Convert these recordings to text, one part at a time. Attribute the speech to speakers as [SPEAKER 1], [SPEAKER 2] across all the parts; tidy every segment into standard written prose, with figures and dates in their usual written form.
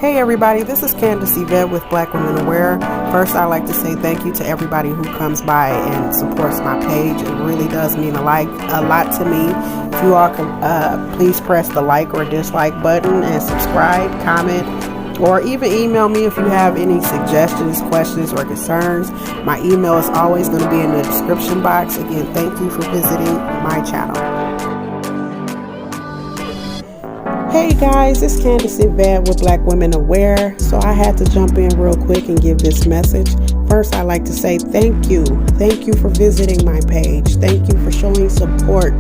[SPEAKER 1] Hey everybody, this is Candace Yvette with Black Women Aware. First, I'd like to say thank you to everybody who comes by and supports my page. It really does mean a lot to me. If you all can please press the like or dislike button and subscribe, comment, or even email me if you have any suggestions, questions, or concerns. My email is always going to be in the description box. Again, thank you for visiting my channel. Hey guys, it's Candace Yvette with Black Women Aware. So I had to jump in real quick and give this message. First, I'd like to say thank you. Thank you for visiting my page. Thank you for showing support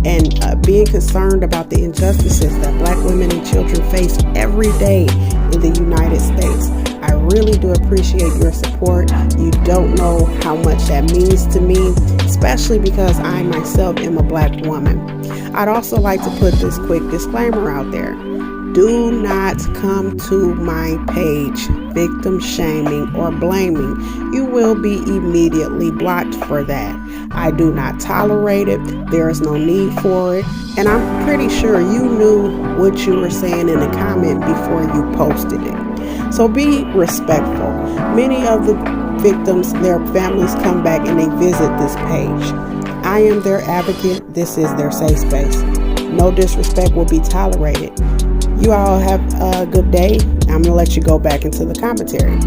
[SPEAKER 1] and being concerned about the injustices that Black women and children face every day in the United States. I really do appreciate your support. You don't know how much that means to me, especially because I myself am a Black woman. I'd also like to put this quick disclaimer out there. Do not come to my page victim shaming or blaming. You will be immediately blocked for that. I do not tolerate it. There is no need for it. And I'm pretty sure you knew what you were saying in the comment before you posted it. So be respectful. Many of the victims, their families come back and they visit this page. I am their advocate. This is their safe space. No disrespect will be tolerated. You all have a good day. I'm going to let you go back into the commentary.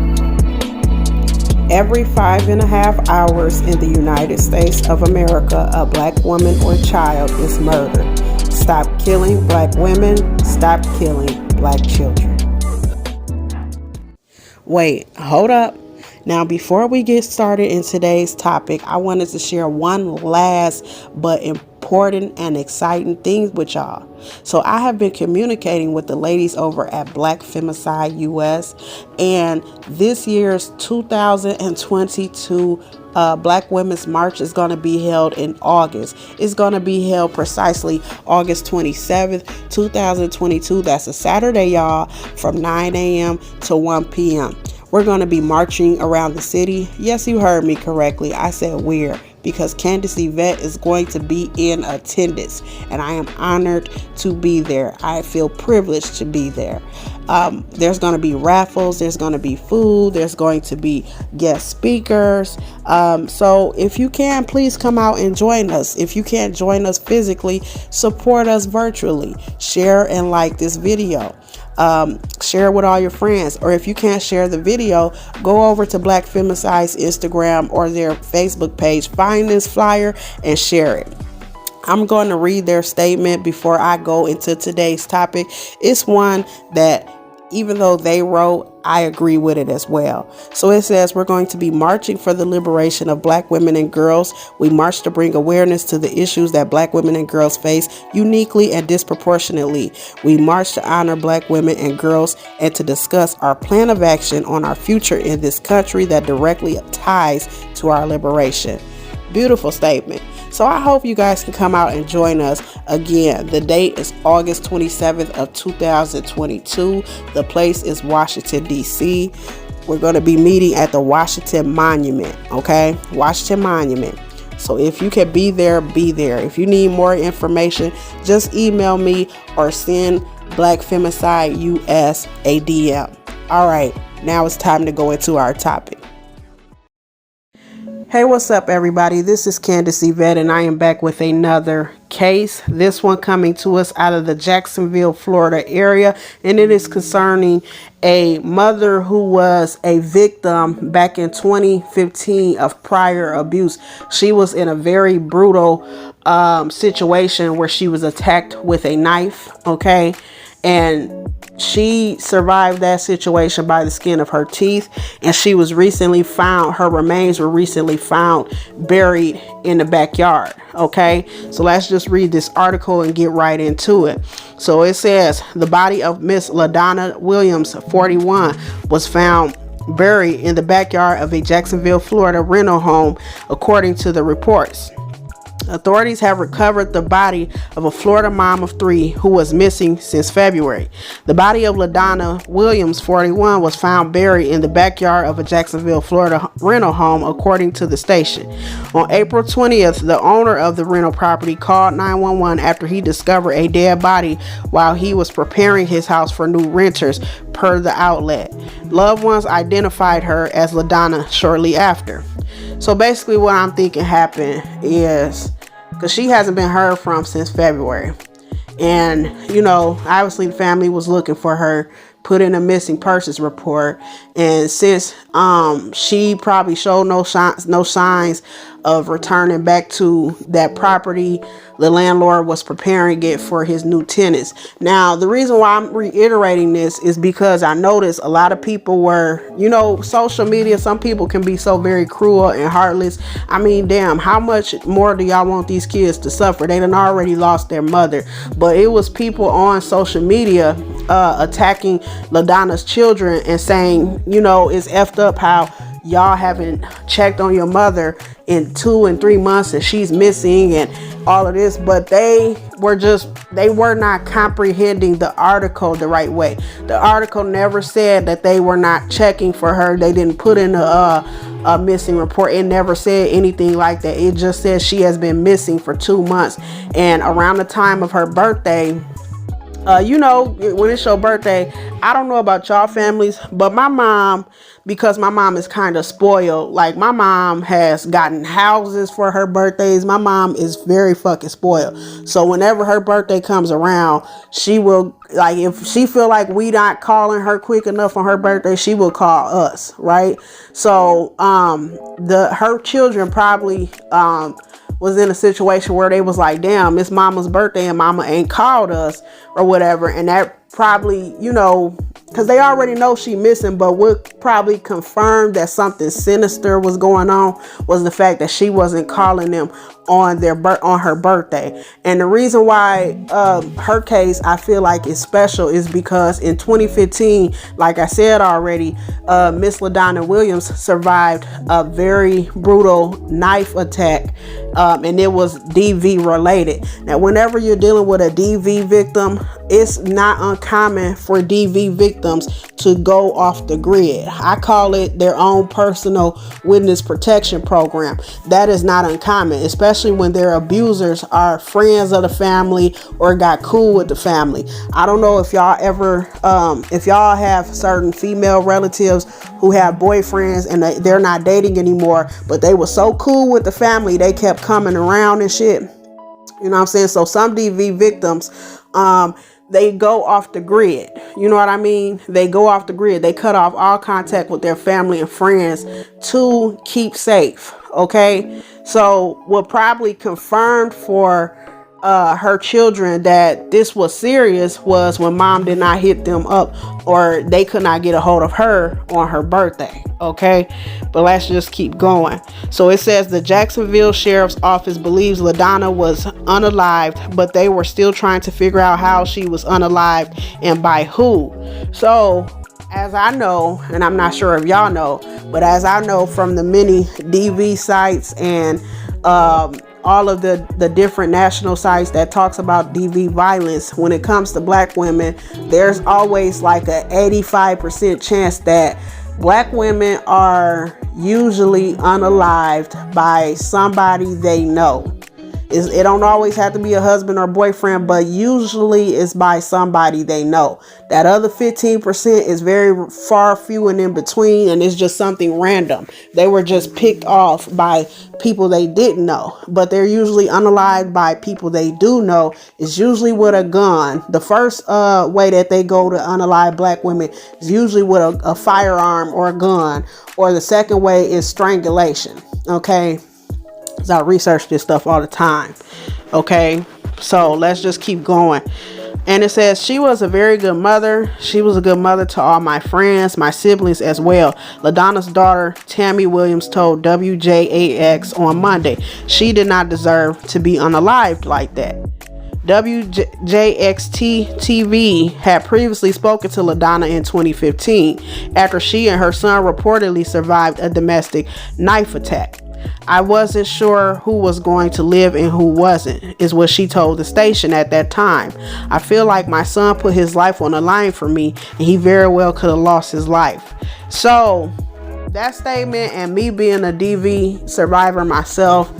[SPEAKER 1] Every 5.5 hours in the United States of America, a Black woman or child is murdered. Stop killing Black women. Stop killing Black children. Wait, hold up. Now, before we get started in today's topic, I wanted to share one last but important and exciting thing with y'all. So I have been communicating with the ladies over at Black Femicide US, and this year's 2022 Black Women's March is going to be held in August. It's going to be held precisely August 27th, 2022. That's a Saturday, y'all, from 9 a.m. to 1 p.m. We're going to be marching around the city. Yes, you heard me correctly. I said we're, because Candace Yvette is going to be in attendance, and I am honored to be there. I feel privileged to be there. There's going to be raffles. There's going to be food. There's going to be guest speakers. So if you can, please come out and join us. If you can't join us physically, support us virtually. Share and like this video. Share it with all your friends, or if you can't share the video, go over to Black Femicide's Instagram or their Facebook page, find this flyer and share it. I'm going to read their statement before I go into today's topic. It's one that, even though they wrote, I agree with it as well. So it says, we're going to be marching for the liberation of Black women and girls. We march to bring awareness to the issues that Black women and girls face uniquely and disproportionately. We march to honor Black women and girls and to discuss our plan of action on our future in this country that directly ties to our liberation. Beautiful statement. So I hope you guys can come out and join us. Again, the date is August 27th of 2022. The place is Washington, D.C. We're going to be meeting at the Washington Monument, okay? Washington Monument. So if you can be there, be there. If you need more information, just email me or send Black Femicide US a DM. All right, now it's time to go into our topic. Hey, what's up, everybody? This is Candace Yvette, and I am back with another case. This one coming to us out of the Jacksonville, Florida area, and it is concerning a mother who was a victim back in 2015 of prior abuse. She was in a very brutal situation where she was attacked with a knife, okay? And she survived that situation by the skin of her teeth, and she was recently found, her remains were recently found buried in the backyard. Okay, so let's just read this article and get right into it. So it says, the body of Miss Ladonna Williams, 41, was found buried in the backyard of a Jacksonville, Florida rental home, according to the reports. Authorities have recovered the body of a Florida mom of 3 who was missing since February. The body of Ladonna Williams, 41, was found buried in the backyard of a Jacksonville, Florida rental home, according to the station. On April 20th, the owner of the rental property called 911 after he discovered a dead body while he was preparing his house for new renters, per the outlet. Loved ones identified her as Ladonna shortly after. So basically what I'm thinking happened is, because she hasn't been heard from since February. And, obviously the family was looking for her, put in a missing persons report. And since she probably showed no signs of returning back to that property, the landlord was preparing it for his new tenants. Now, the reason why I'm reiterating this is because I noticed a lot of people were, social media, some people can be so very cruel and heartless. I mean, damn, how much more do y'all want these kids to suffer? They done already lost their mother. But it was people on social media attacking Ladonna's children and saying, it's effed up how y'all haven't checked on your mother in 2 and 3 months and she's missing and all of this. But they were not comprehending the article the right way. The article never said that they were not checking for her. They didn't put in a missing report. It never said anything like that. It just says she has been missing for 2 months. And around the time of her birthday, when it's your birthday, I don't know about y'all families, but my mom, because my mom is kind of spoiled, like my mom has gotten houses for her birthdays. My mom is very fucking spoiled. So whenever her birthday comes around, she will, like, if she feel like we not calling her quick enough on her birthday, she will call us, right? So her children probably was in a situation where they was like, damn, it's mama's birthday and mama ain't called us or whatever. And that probably, because they already know she missing, but what probably confirmed that something sinister was going on was the fact that she wasn't calling them on her birthday. And the reason why her case I feel like is special is because in 2015, like I said already, Miss Ladonna Williams survived a very brutal knife attack, and it was DV related. Now, whenever you're dealing with a DV victim, it's not uncommon for DV victims to go off the grid. I call it their own personal witness protection program. That is not uncommon, especially when their abusers are friends of the family or got cool with the family. I don't know if y'all ever, if y'all have certain female relatives who have boyfriends and they're not dating anymore, but they were so cool with the family, they kept coming around and shit. You know what I'm saying? So some DV victims, they go off the grid. You know what I mean? They go off the grid. They cut off all contact with their family and friends to keep safe. Okay. So what probably confirmed for her children that this was serious was when mom did not hit them up, or they could not get a hold of her on her birthday. Okay, but let's just keep going. So it says the Jacksonville Sheriff's Office believes Ladonna was unalived, but they were still trying to figure out how she was unalived and by who. So as I know, and I'm not sure if y'all know, but as I know from the many DV sites and all of the different national sites that talks about DV violence, when it comes to black women, there's always like a 85% chance that black women are usually unalived by somebody they know. It don't always have to be a husband or boyfriend, but usually it's by somebody they know. That other 15% is very far few and in between, and it's just something random. They were just picked off by people they didn't know, but they're usually unalived by people they do know. It's usually with a gun. The first way that they go to unalive black women is usually with a firearm or a gun, or the second way is strangulation. Okay. I research this stuff all the time. Okay, so let's just keep going. And it says she was a very good mother. She was a good mother to all my friends, my siblings as well. Ladonna's daughter, Tammy Williams, told WJAX on Monday she did not deserve to be unalived like that. WJXT-TV had previously spoken to Ladonna in 2015 after she and her son reportedly survived a domestic knife attack. I wasn't sure who was going to live and who wasn't, is what she told the station at that time. I feel like my son put his life on the line for me, and he very well could have lost his life. So that statement, and me being a DV survivor myself,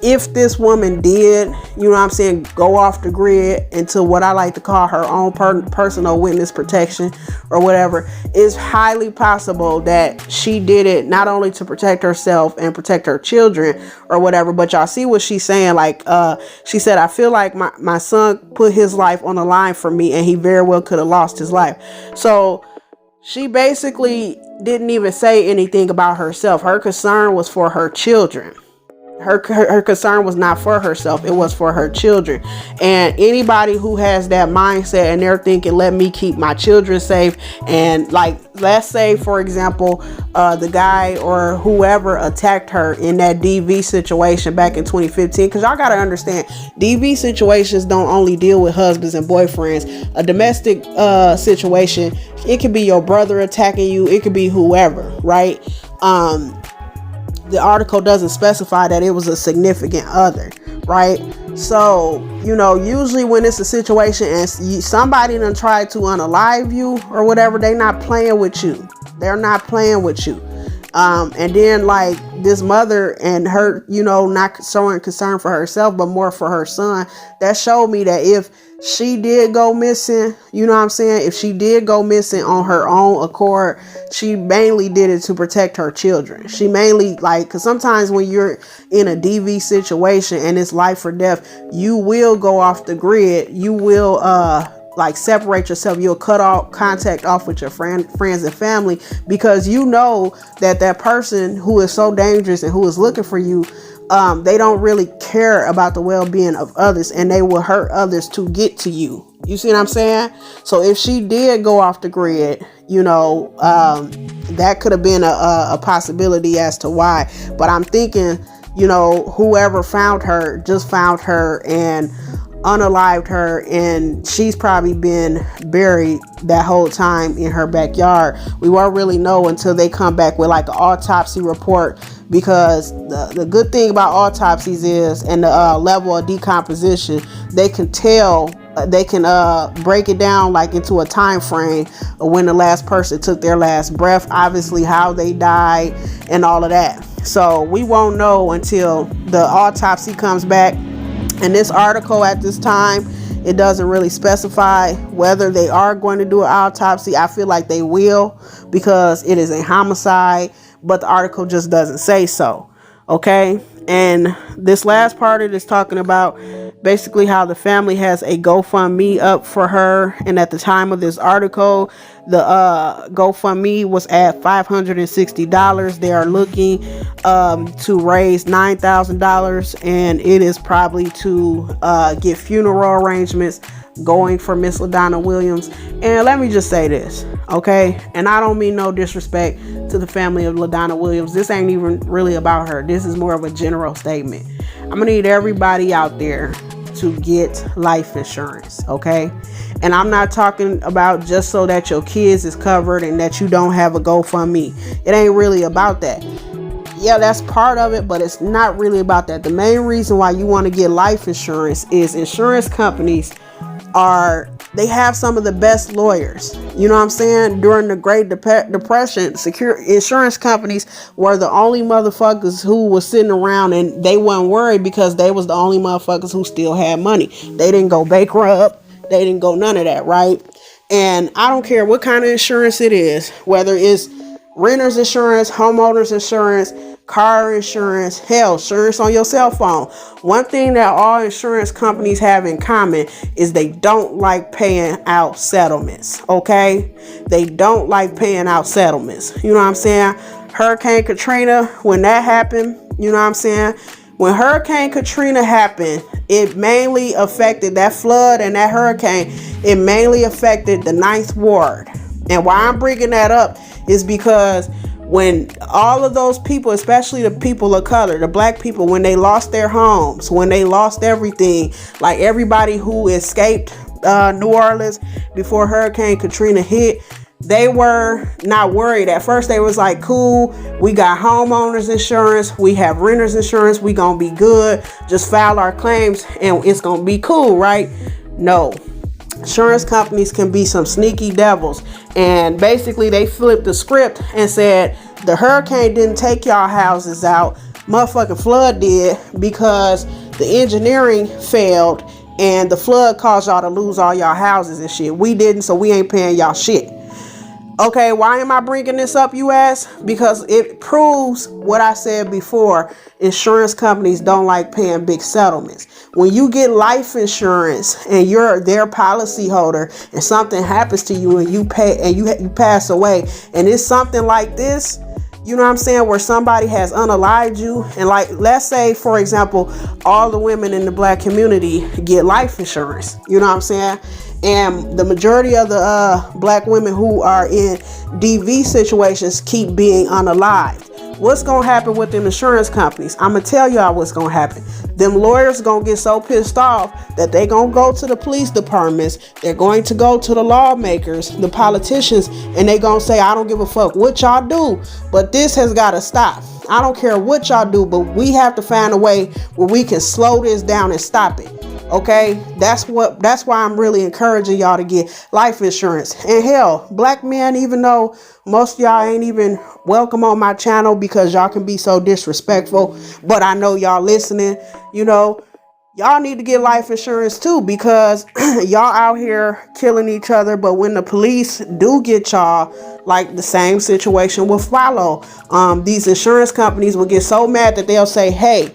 [SPEAKER 1] if this woman did, you know what I'm saying, go off the grid into what I like to call her own personal witness protection or whatever, it's highly possible that she did it not only to protect herself and protect her children or whatever, but y'all see what she's saying. Like, she said, I feel like my son put his life on the line for me, and he very well could have lost his life. So she basically didn't even say anything about herself. Her concern was for her children. Her concern was not for herself, it was for her children. And anybody who has that mindset and they're thinking, let me keep my children safe, and like, let's say for example, the guy or whoever attacked her in that DV situation back in 2015, because y'all gotta understand, DV situations don't only deal with husbands and boyfriends. A domestic situation, it could be your brother attacking you, it could be whoever, right? The article doesn't specify that it was a significant other, right? So, you know, usually when it's a situation and somebody done tried to unalive you or whatever, they not playing with you. They're not playing with you. And then like this mother and her, you know, not showing concern for herself, but more for her son, that showed me that if she did go missing, you know what I'm saying? If she did go missing on her own accord, she mainly did it to protect her children. She mainly, like, because sometimes when you're in a DV situation and it's life or death, you will go off the grid. You will, like, separate yourself. You'll cut off contact off with your friends and family, because you know that person who is so dangerous and who is looking for you, they don't really care about the well-being of others, and they will hurt others to get to you. You see what I'm saying? So if she did go off the grid, you know, that could have been a possibility as to why. But I'm thinking, you know, whoever found her just found her and unalived her, and she's probably been buried that whole time in her backyard. We won't really know until they come back with like an autopsy report, because the good thing about autopsies is, and the level of decomposition, they can tell, they can break it down like into a time frame of when the last person took their last breath, obviously how they died and all of that. So we won't know until the autopsy comes back. And this article at this time, it doesn't really specify whether they are going to do an autopsy. I feel like they will, because it is a homicide, but the article just doesn't say so. Okay. And this last part of it is talking about basically how the family has a GoFundMe up for her. And at the time of this article, the GoFundMe was at $560. They are looking to raise $9,000, and it is probably to get funeral arrangements going for Miss Ladonna Williams. And let me just say this, okay? And I don't mean no disrespect to the family of Ladonna Williams. This ain't even really about her. This is more of a general statement. I'm gonna need everybody out there to get life insurance, okay? And I'm not talking about just so that your kids is covered and that you don't have a GoFundMe. It ain't really about that. Yeah, that's part of it, but it's not really about that. The main reason why you want to get life insurance is insurance companies they have some of the best lawyers. You know what I'm saying? During the Great Depression, insurance companies were the only motherfuckers who was sitting around, and they weren't worried because they was the only motherfuckers who still had money. They didn't go bankrupt. They didn't go none of that, right? And I don't care what kind of insurance it is, whether it's renter's insurance, homeowner's insurance, car insurance, hell, insurance on your cell phone. One thing that all insurance companies have in common is they don't like paying out settlements, okay? They don't like paying out settlements. You know what I'm saying? Hurricane Katrina, when that happened, you know what I'm saying? When Hurricane Katrina happened, it mainly affected that flood, and that hurricane, it mainly affected the 9th Ward. And why I'm bringing that up is because when all of those people, especially the people of color, the black people, when they lost their homes, when they lost everything, like everybody who escaped New Orleans before Hurricane Katrina hit, they were not worried. At first they was like, cool, we got homeowners insurance, we have renters insurance, we gonna be good, just file our claims and it's gonna be cool, right? No. Insurance companies can be some sneaky devils, and basically they flipped the script and said the hurricane didn't take y'all houses out, motherfucking flood did, because the engineering failed and the flood caused y'all to lose all y'all houses and shit. We didn't, so we ain't paying y'all shit. Okay, why am I bringing this up, you ask? Because it proves what I said before. Insurance companies don't like paying big settlements. When you get life insurance and you're their policy holder and something happens to you and you pay and you pass away, and it's something like this, you know what I'm saying, where somebody has unalived you, and like, let's say, for example, all the women in the black community get life insurance, you know what I'm saying? And the majority of the black women who are in DV situations keep being unalived. What's going to happen with them insurance companies? I'm going to tell y'all what's going to happen. Them lawyers going to get so pissed off that they going to go to the police departments. They're going to go to the lawmakers, the politicians, and they going to say, I don't give a fuck what y'all do, but this has got to stop. I don't care what y'all do, but we have to find a way where we can slow this down and stop it. Okay, that's why I'm really encouraging y'all to get life insurance. And hell, black men, even though most of y'all ain't even welcome on my channel because y'all can be so disrespectful, but I know y'all listening, you know, y'all need to get life insurance too, because y'all out here killing each other. But when the police do get y'all, like the same situation will follow. These insurance companies will get so mad that they'll say, hey,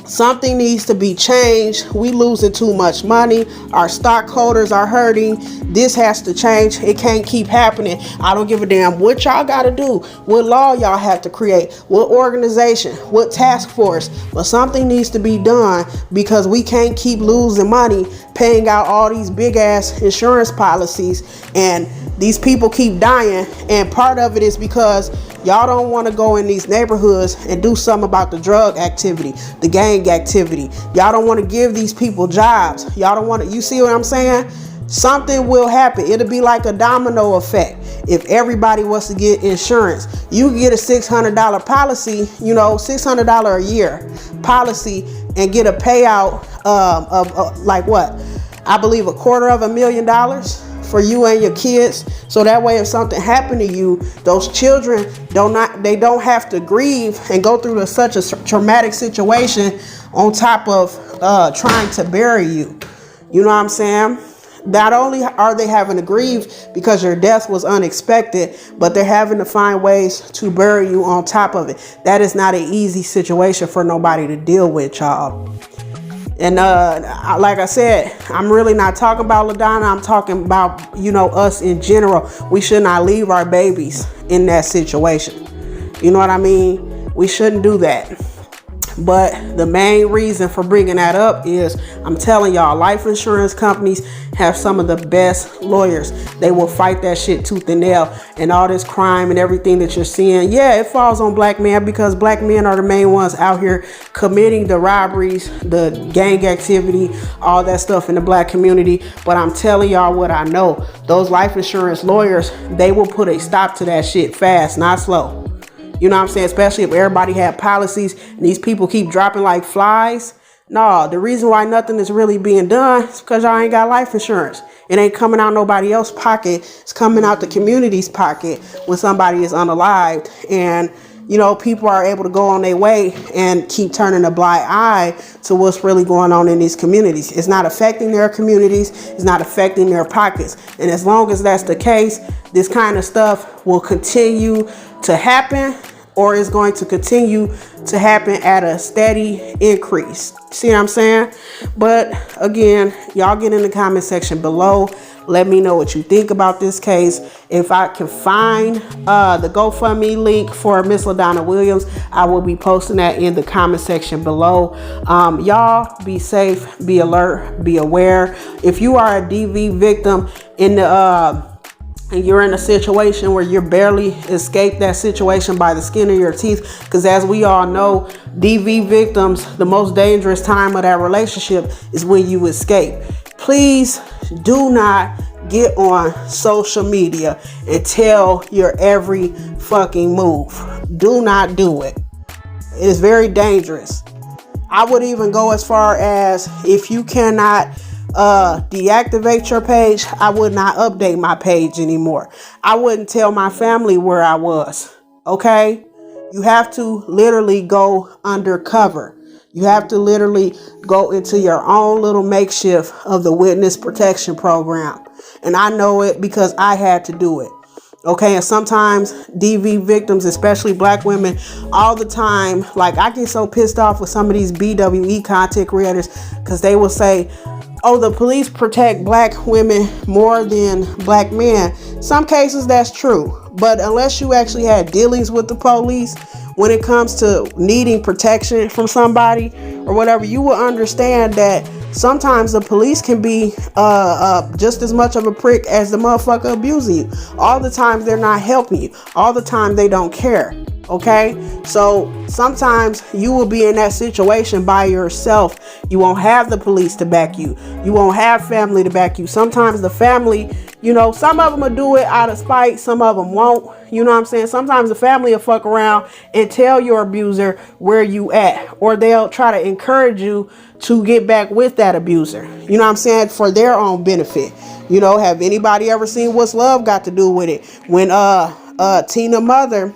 [SPEAKER 1] something needs to be changed. We losing too much money. Our stockholders are hurting. This has to change. It can't keep happening. I don't give a damn what y'all got to do, what law y'all have to create, what organization, what task force, but something needs to be done, because we can't keep losing money paying out all these big ass insurance policies, and these people keep dying. And part of it is because y'all don't want to go in these neighborhoods and do something about the drug activity, the gang activity. Y'all don't want to give these people jobs. Y'all don't want to, you see what I'm saying? Something will happen. It'll be like a domino effect. If everybody was to get insurance, you get a $600 policy, you know, $600 a year policy, and get a payout of like what? I believe $250,000 for you and your kids. So that way, if something happened to you, those children don't have to grieve and go through such a traumatic situation on top of trying to bury you. You know what I'm saying? Not only are they having to grieve because your death was unexpected, but they're having to find ways to bury you on top of it. That is not an easy situation for nobody to deal with, y'all. And like I said, I'm really not talking about Ladonna. I'm talking about, you know, us in general. We should not leave our babies in that situation. You know what I mean? We shouldn't do that. But the main reason for bringing that up is, I'm telling y'all, life insurance companies have some of the best lawyers. They will fight that shit tooth and nail. And all this crime and everything that you're seeing, yeah, it falls on black men, because black men are the main ones out here committing the robberies, the gang activity, all that stuff in the black community. But I'm telling y'all what I know. Those life insurance lawyers, they will put a stop to that shit fast, not slow. You know what I'm saying? Especially if everybody had policies and these people keep dropping like flies. No, the reason why nothing is really being done is because y'all ain't got life insurance. It ain't coming out nobody else's pocket. It's coming out the community's pocket when somebody is unalived. And, you know, people are able to go on their way and keep turning a blind eye to what's really going on in these communities. It's not affecting their communities. It's not affecting their pockets. And as long as that's the case, this kind of stuff will continue to happen, or is going to continue to happen at a steady increase. See what I'm saying? But again, y'all get in the comment section below. Let me know what you think about this case. If I can find the GoFundMe link for Miss Ladonna Williams, I will be posting that in the comment section below. Y'all be safe, be alert, be aware. If you are a DV victim in the and you're in a situation where you're barely escaped that situation by the skin of your teeth, because as we all know, DV victims, the most dangerous time of that relationship is when you escape. Please do not get on social media and tell your every fucking move. Do not do it. It is very dangerous. I would even go as far as, if you cannot deactivate your page, I would not update my page anymore. I wouldn't tell my family where I was. Okay? You have to literally go undercover. You have to literally go into your own little makeshift of the witness protection program. And I know it because I had to do it. Okay, and sometimes DV victims, especially black women, all the time, like, I get so pissed off with some of these BWE content creators because they will say, oh, the police protect black women more than black men. Some cases that's true, but unless you actually had dealings with the police, when it comes to needing protection from somebody or whatever, you will understand that sometimes the police can be just as much of a prick as the motherfucker abusing you. All the time they're not helping you. All the time they don't care. Okay, so sometimes you will be in that situation by yourself. You won't have the police to back you. You won't have family to back you. Sometimes the family, you know, some of them will do it out of spite. Some of them won't. You know what I'm saying? Sometimes the family will fuck around and tell your abuser where you at, or they'll try to encourage you to get back with that abuser. You know what I'm saying? For their own benefit. You know, have anybody ever seen What's Love Got to Do with it? When Tina Mother,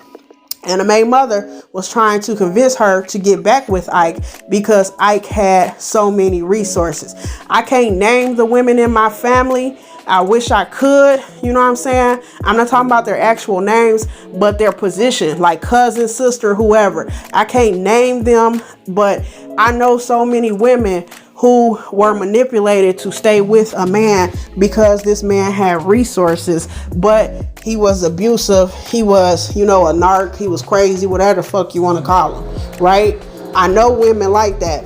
[SPEAKER 1] Anime Mother, was trying to convince her to get back with Ike because Ike had so many resources. I can't name the women in my family. I wish I could, you know what I'm saying? I'm not talking about their actual names, but their position, like cousin, sister, whoever. I can't name them, but I know so many women who were manipulated to stay with a man because this man had resources, but he was abusive. He was, you know, a narc. He was crazy, whatever the fuck you want to call him, right? I know women like that,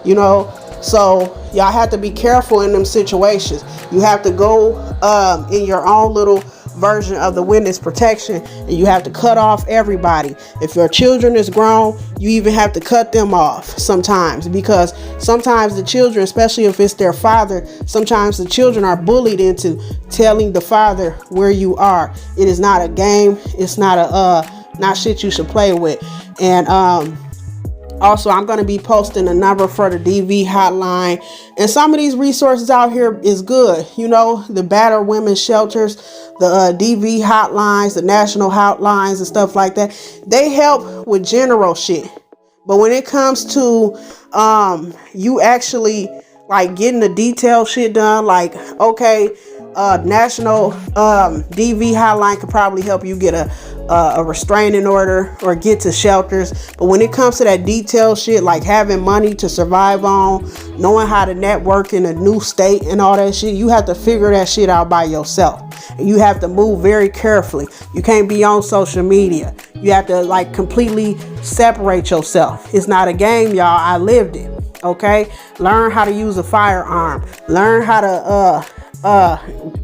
[SPEAKER 1] you know, so y'all have to be careful in them situations. You have to go in your own little version of the witness protection, and you have to cut off everybody. If your children is grown, you even have to cut them off sometimes, because sometimes the children, especially if it's their father, sometimes the children are bullied into telling the father where you are. It is not a game. It's not not shit you should play with. And also, I'm going to be posting a number for the DV hotline. And some of these resources out here is good. You know, the battered women's shelters, the DV hotlines, the national hotlines and stuff like that. They help with general shit. But when it comes to you actually like getting the detailed shit done, like, okay, national DV hotline could probably help you get a restraining order or get to shelters. But when it comes to that detailed shit, like having money to survive on, knowing how to network in a new state and all that shit, you have to figure that shit out by yourself. And you have to move very carefully. You can't be on social media. You have to like completely separate yourself. It's not a game, y'all. I lived it. Okay? Learn how to use a firearm. Learn how to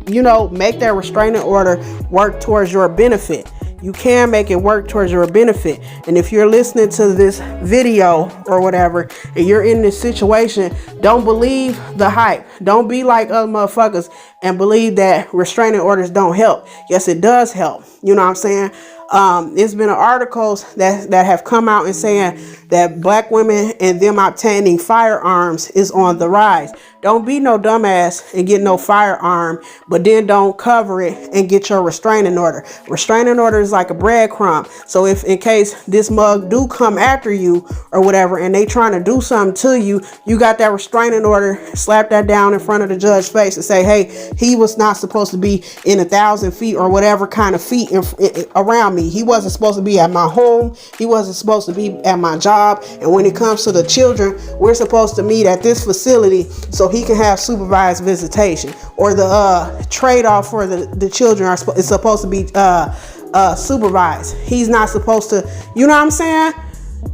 [SPEAKER 1] you know, make that restraining order work towards your benefit. You can make it work towards your benefit. And if you're listening to this video or whatever, and you're in this situation, don't believe the hype. Don't be like other motherfuckers and believe that restraining orders don't help. Yes, it does help. You know what I'm saying? It's been articles that have come out and saying that black women and them obtaining firearms is on the rise. Don't be no dumbass and get no firearm, but then don't cover it and get your restraining order. Restraining order is like a breadcrumb. So if in case this mug do come after you or whatever, and they trying to do something to you, you got that restraining order, slap that down in front of the judge's face and say, hey, he was not supposed to be in 1,000 feet or whatever kind of feet around me. He wasn't supposed to be at my home. He wasn't supposed to be at my job. And when it comes to the children, we're supposed to meet at this facility so he can have supervised visitation. Or the trade-off for the children is supposed to be supervised. He's not supposed to, you know what I'm saying?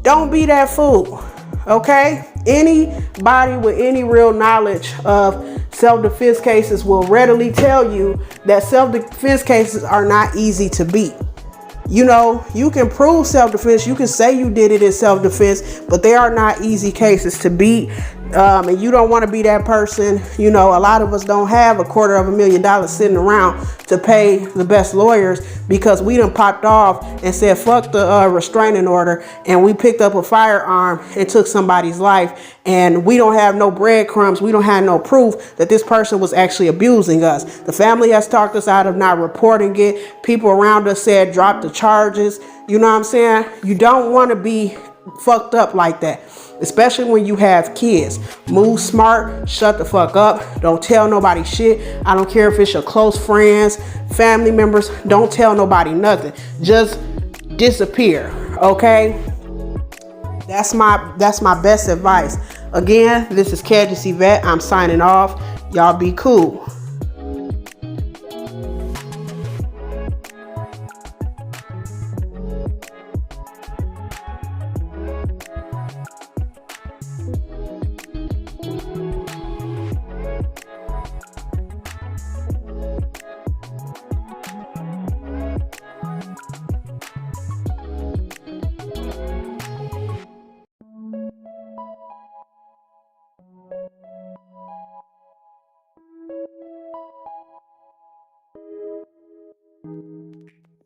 [SPEAKER 1] Don't be that fool. Okay? Anybody with any real knowledge of self-defense cases will readily tell you that self-defense cases are not easy to beat. You know, you can prove self-defense. You can say you did it in self-defense, but they are not easy cases to beat. And you don't want to be that person. You know, a lot of us don't have $250,000 sitting around to pay the best lawyers because we done popped off and said fuck the restraining order, and we picked up a firearm and took somebody's life, and we don't have no breadcrumbs, we don't have no proof that this person was actually abusing us. The family has talked us out of not reporting it. People around us said drop the charges. You know what I'm saying? You don't want to be fucked up like that, especially when you have kids. Move smart, shut the fuck up, don't tell nobody shit. I don't care if it's your close friends, family members, don't tell nobody nothing. Just disappear, okay? That's my best advice. Again, this is Candace Yvette. I'm signing off. Y'all be cool.